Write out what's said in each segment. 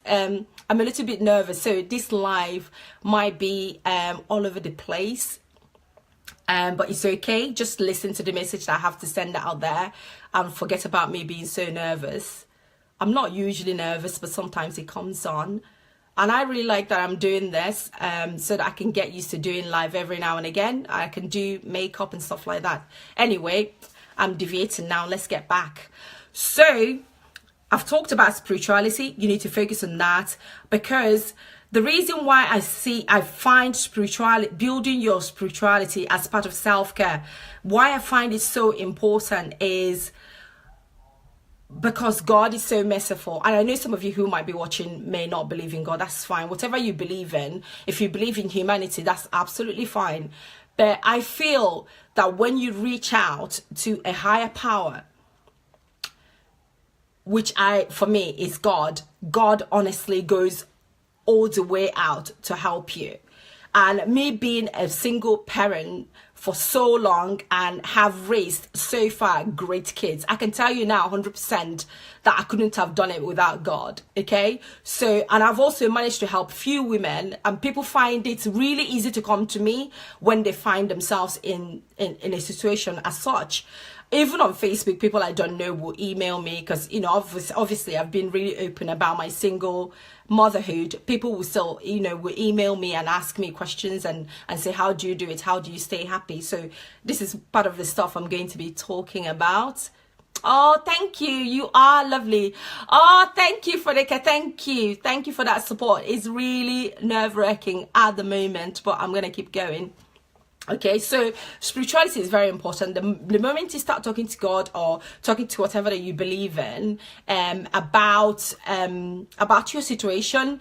I'm a little bit nervous, so this live might be all over the place. But it's okay. Just listen to the message that I have to send out there and forget about me being so nervous. I'm not usually nervous, but sometimes it comes on. And I really like that I'm doing this so that I can get used to doing live every now and again. I can do makeup and stuff like that. Anyway, I'm deviating now. Let's get back. So I've talked about spirituality. You need to focus on that, because the reason why I find spirituality, building your spirituality as part of self-care, why I find it so important is because God is so merciful. And I know some of you who might be watching may not believe in God. That's fine. Whatever you believe in, if you believe in humanity, that's absolutely fine. But I feel that when you reach out to a higher power, which for me is God honestly goes all the way out to help you. And me being a single parent for so long and have raised so far great kids, I can tell you now 100% that I couldn't have done it without God. Okay, so, and I've also managed to help few women, and people find it really easy to come to me when they find themselves in a situation as such. Even on Facebook, people I don't know will email me because, you know, obviously I've been really open about my single motherhood. People will still, you know, will email me and ask me questions and say, how do you do it? How do you stay happy? So this is part of the stuff I'm going to be talking about. Oh, thank you. You are lovely. Oh, thank you for thank you. Thank you for that support. It's really nerve-wracking at the moment, but I'm going to keep going. Okay, so spirituality is very important. The moment you start talking to God or talking to whatever that you believe in about your situation,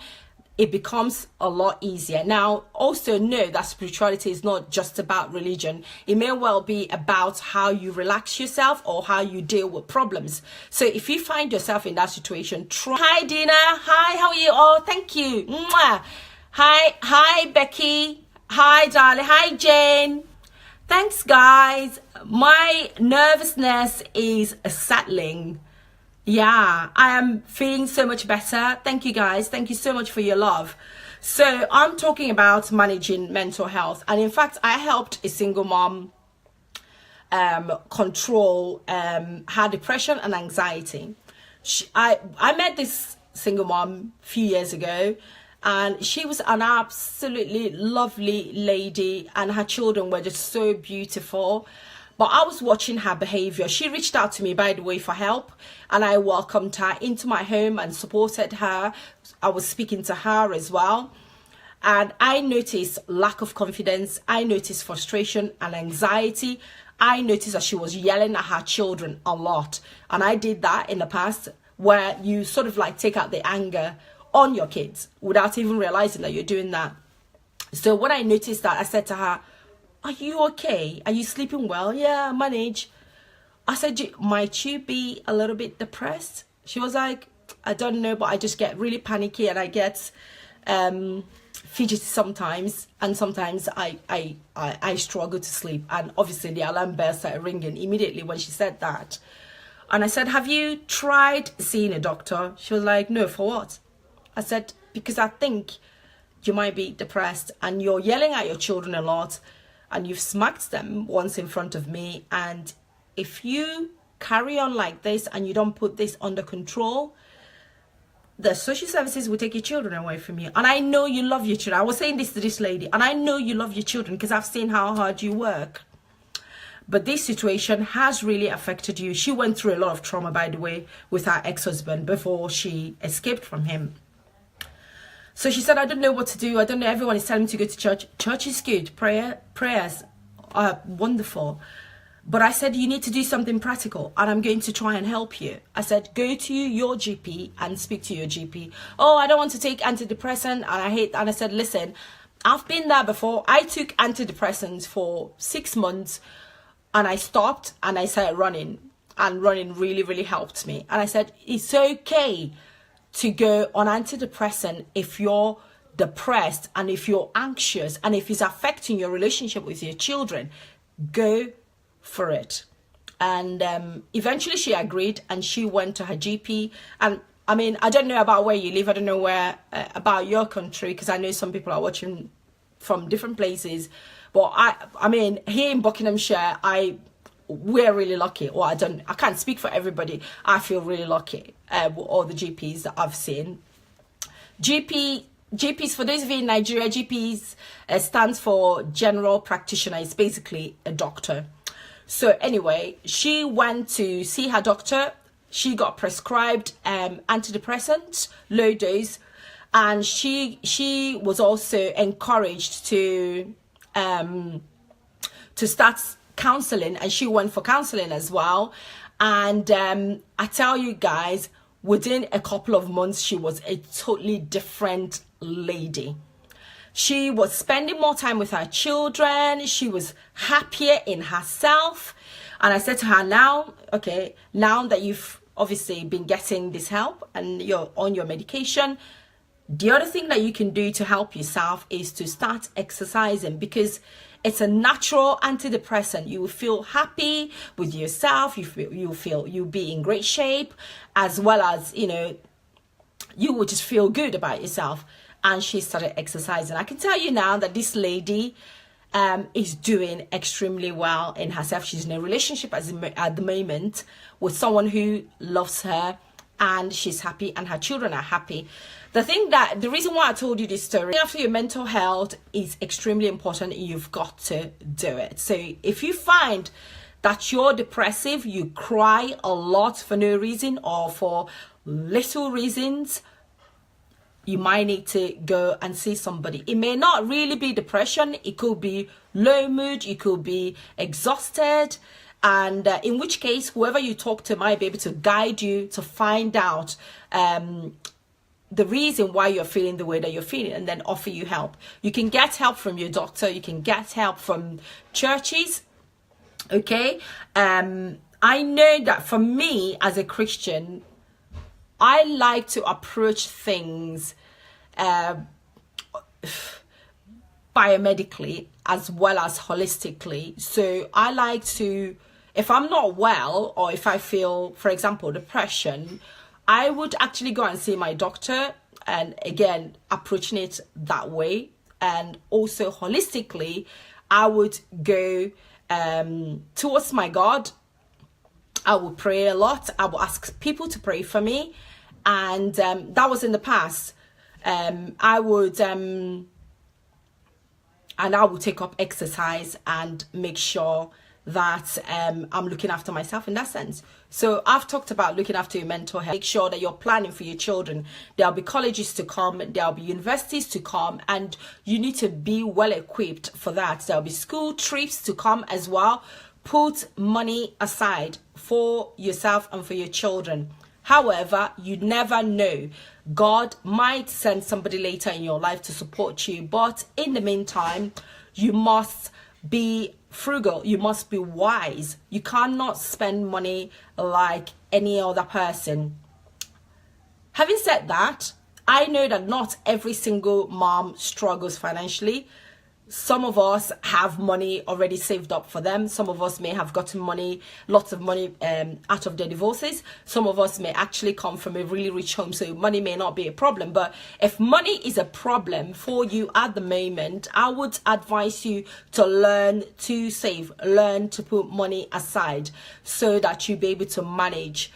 it becomes a lot easier. Now, also know that spirituality is not just about religion. It may well be about how you relax yourself or how you deal with problems. So if you find yourself in that situation, try. Hi, Dina. Hi, how are you? Oh, thank you. Mwah. Hi, Becky. Hi, darling. Hi, Jane. Thanks, guys. My nervousness is settling. Yeah, I am feeling so much better. Thank you, guys. Thank you so much for your love. So I'm talking about managing mental health. And in fact, I helped a single mom control her depression and anxiety. I met this single mom a few years ago. And she was an absolutely lovely lady, and her children were just so beautiful. But I was watching her behavior. She reached out to me, by the way, for help, and I welcomed her into my home and supported her. I was speaking to her as well. And I noticed lack of confidence. I noticed frustration and anxiety. I noticed that she was yelling at her children a lot. And I did that in the past, where you sort of like take out the anger on your kids without even realizing that you're doing that. So when I noticed that, I said to her, are you okay? Are you sleeping well? Yeah, I manage. I said, might you be a little bit depressed? She was like, I don't know, but I just get really panicky and I get fidgety sometimes, and sometimes I struggle to sleep. And obviously the alarm bell started ringing immediately when she said that. And I said, have you tried seeing a doctor? She was like, no, for what? I said, because I think you might be depressed and you're yelling at your children a lot and you've smacked them once in front of me. And if you carry on like this and you don't put this under control, the social services will take your children away from you. And I know you love your children. I was saying this to this lady, and I know you love your children because I've seen how hard you work. But this situation has really affected you. She went through a lot of trauma, by the way, with her ex-husband before she escaped from him. So she said, I don't know what to do. I don't know. Everyone is telling me to go to church. Church is good. Prayers are wonderful. But I said, you need to do something practical, and I'm going to try and help you. I said, go to your GP and speak to your GP. Oh, I don't want to take antidepressant, and and I said, listen, I've been there before. I took antidepressants for 6 months, and I stopped, and I started running, and running really, really helped me. And I said, it's okay to go on antidepressant if you're depressed and if you're anxious and if it's affecting your relationship with your children. Go for it. And eventually she agreed, and she went to her GP, and I mean, I don't know about where you live. I don't know where about your country, because I know some people are watching from different places. But I mean, here in Buckinghamshire, we're really lucky. Or I can't speak for everybody. I feel really lucky with all the GPs that I've seen. GPs, for those of you in Nigeria, GPs stands for general practitioner. It's basically a doctor. So anyway, she went to see her doctor. She got prescribed antidepressants, low dose, and she was also encouraged to start counseling, and she went for counseling as well. And I tell you guys, within a couple of months, she was a totally different lady. She was spending more time with her children. She was happier in herself. And I said to her, now that you've obviously been getting this help and you're on your medication, the other thing that you can do to help yourself is to start exercising, because it's a natural antidepressant. You will feel happy with yourself. You'll be in great shape, as well as, you will just feel good about yourself. And she started exercising. I can tell you now that this lady is doing extremely well in herself. She's in a relationship at the moment with someone who loves her, and she's happy, and her children are happy. The reason why I told you this story, after your mental health is extremely important, and you've got to do it. So if you find that you're depressive, you cry a lot for no reason or for little reasons, you might need to go and see somebody. It may not really be depression. It could be low mood. You could be exhausted. And in which case, whoever you talk to might be able to guide you to find out the reason why you're feeling the way that you're feeling, and then offer you help. You can get help from your doctor. You can get help from churches. Okay. I know that for me as a Christian, I like to approach things biomedically as well as holistically. So I like to, if I'm not well, or if I feel, for example, depression, I would actually go and see my doctor, and again, approaching it that way. And also holistically, I would go towards my God. I would pray a lot. I would ask people to pray for me. And that was in the past. I would take up exercise and make sure that I'm looking after myself in that sense. So I've talked about looking after your mental health. Make sure that you're planning for your children. There'll be colleges to come, there'll be universities to come, and you need to be well equipped for that. There'll be school trips to come as well. Put money aside for yourself and for your children. However, you never know. God might send somebody later in your life to support you. But in the meantime, you must be frugal. You must be wise. You cannot spend money like any other person. Having said that, I know that not every single mom struggles financially. Some of us have money already saved up for them. Some of us may have gotten money, lots of money out of their divorces. Some of us may actually come from a really rich home, so money may not be a problem. But if money is a problem for you at the moment, I would advise you to learn to save, learn to put money aside so that you be able to manage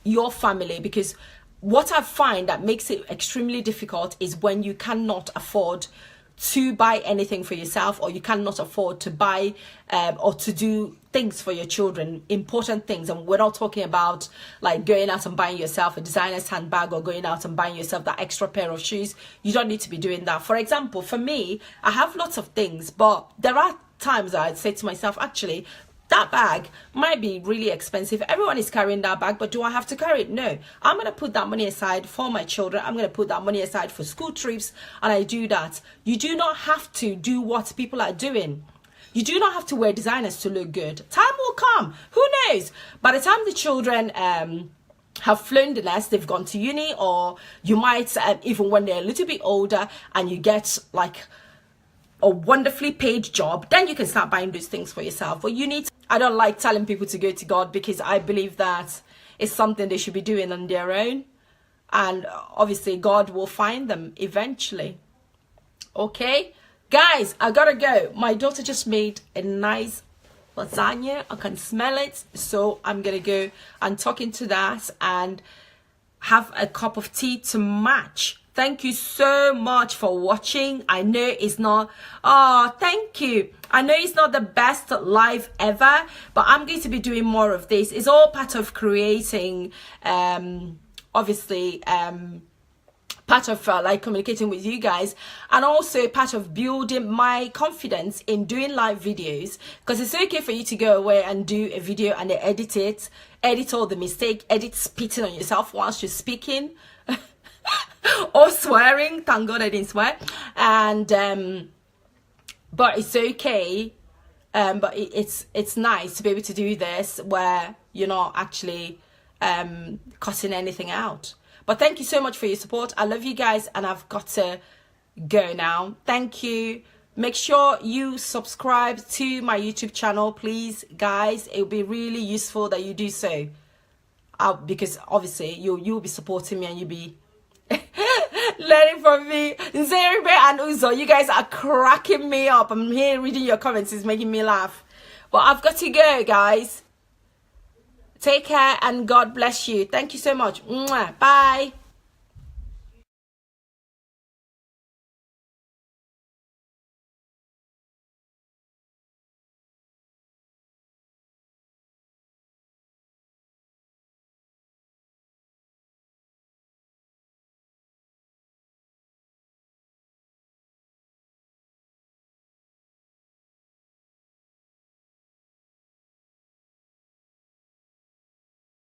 your family. Because what I find that makes it extremely difficult is when you cannot afford to buy anything for yourself, or you cannot afford to buy or to do things for your children, important things. And we're not talking about like going out and buying yourself a designer's handbag, or going out and buying yourself that extra pair of shoes. You don't need to be doing that. For example, for me, I have lots of things, but there are times I'd say to myself, actually, that bag might be really expensive. Everyone is carrying that bag, but do I have to carry it? No. I'm going to put that money aside for my children. I'm going to put that money aside for school trips, and I do that. You do not have to do what people are doing. You do not have to wear designers to look good. Time will come. Who knows? By the time the children have flown the nest, they've gone to uni, or you might, even when they're a little bit older and you get like a wonderfully paid job, then you can start buying those things for yourself. But you need to, I don't like telling people to go to God, because I believe that it's something they should be doing on their own. And obviously God will find them eventually. Okay, guys, I gotta go. My daughter just made a nice lasagna. I can smell it. So I'm gonna go and talk into that and have a cup of tea to match. Thank you so much for watching. I know it's not, oh, thank you. I know it's not the best live ever, but I'm going to be doing more of this. It's all part of creating, obviously, part of like communicating with you guys, and also part of building my confidence in doing live videos, because it's okay for you to go away and do a video and then edit all the mistake, edit spitting on yourself whilst you're speaking or swearing. Thank God I didn't swear. And but it's okay, but it's nice to be able to do this where you're not actually cutting anything out. But thank you so much for your support. I love you guys, and I've got to go now. Thank you. Make sure you subscribe to my YouTube channel, please, guys. It will be really useful that you do so, because obviously you'll be supporting me and you'll be learning from me. Nzeribe and Uzo, you guys are cracking me up. I'm here reading your comments. It's making me laugh. But I've got to go, guys. Take care and God bless you. Thank you so much. Mwah. Bye.